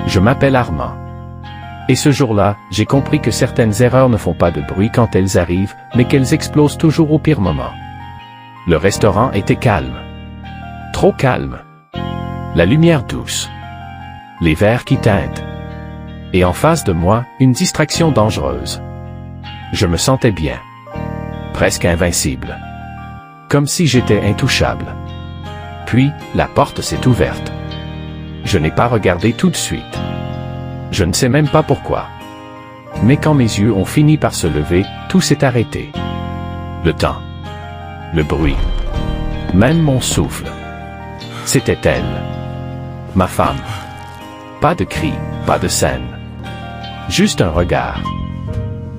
Je m'appelle Armand. Et ce jour-là, j'ai compris que certaines erreurs ne font pas de bruit quand elles arrivent, mais qu'elles explosent toujours au pire moment. Le restaurant était calme. Trop calme. La lumière douce. Les verres qui teintent. Et en face de moi, une distraction dangereuse. Je me sentais bien. Presque invincible. Comme si j'étais intouchable. Puis, la porte s'est ouverte. Je n'ai pas regardé tout de suite. Je ne sais même pas pourquoi. Mais quand mes yeux ont fini par se lever, tout s'est arrêté. Le temps. Le bruit. Même mon souffle. C'était elle. Ma femme. Pas de cris, pas de scène. Juste un regard.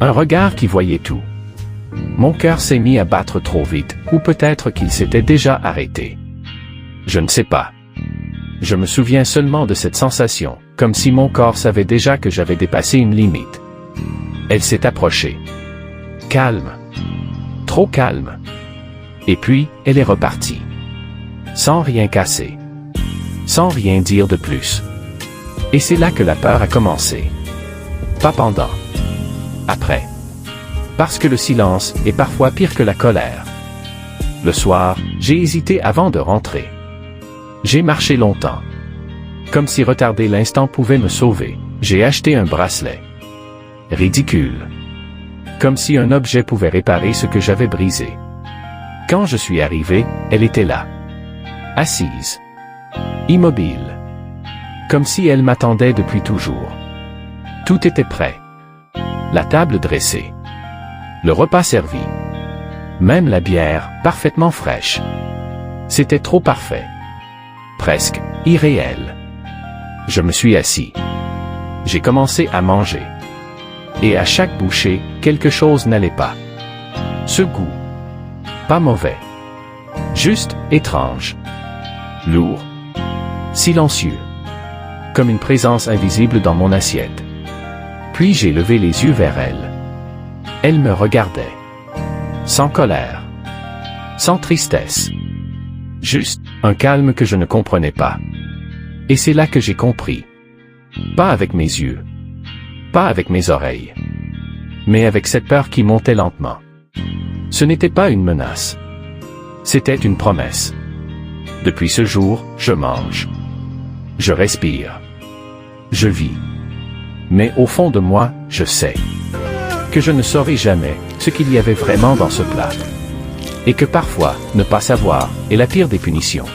Un regard qui voyait tout. Mon cœur s'est mis à battre trop vite, ou peut-être qu'il s'était déjà arrêté. Je ne sais pas. Je me souviens seulement de cette sensation, comme si mon corps savait déjà que j'avais dépassé une limite. Elle s'est approchée. Calme. Trop calme. Et puis, elle est repartie. Sans rien casser. Sans rien dire de plus. Et c'est là que la peur a commencé. Pas pendant. Après. Parce que le silence est parfois pire que la colère. Le soir, j'ai hésité avant de rentrer. J'ai marché longtemps. Comme si retarder l'instant pouvait me sauver, j'ai acheté un bracelet. Ridicule. Comme si un objet pouvait réparer ce que j'avais brisé. Quand je suis arrivé, elle était là. Assise. Immobile. Comme si elle m'attendait depuis toujours. Tout était prêt. La table dressée. Le repas servi. Même la bière, parfaitement fraîche. C'était trop parfait. Presque irréel. Je me suis assis. J'ai commencé à manger. Et à chaque bouchée, quelque chose n'allait pas. Ce goût. Pas mauvais. Juste étrange. Lourd. Silencieux. Comme une présence invisible dans mon assiette. Puis j'ai levé les yeux vers elle. Elle me regardait. Sans colère. Sans tristesse. Juste un calme que je ne comprenais pas. Et c'est là que j'ai compris. Pas avec mes yeux. Pas avec mes oreilles. Mais avec cette peur qui montait lentement. Ce n'était pas une menace. C'était une promesse. Depuis ce jour, je mange. Je respire. Je vis. Mais au fond de moi, je sais que je ne saurai jamais ce qu'il y avait vraiment dans ce plat. Et que parfois, ne pas savoir est la pire des punitions.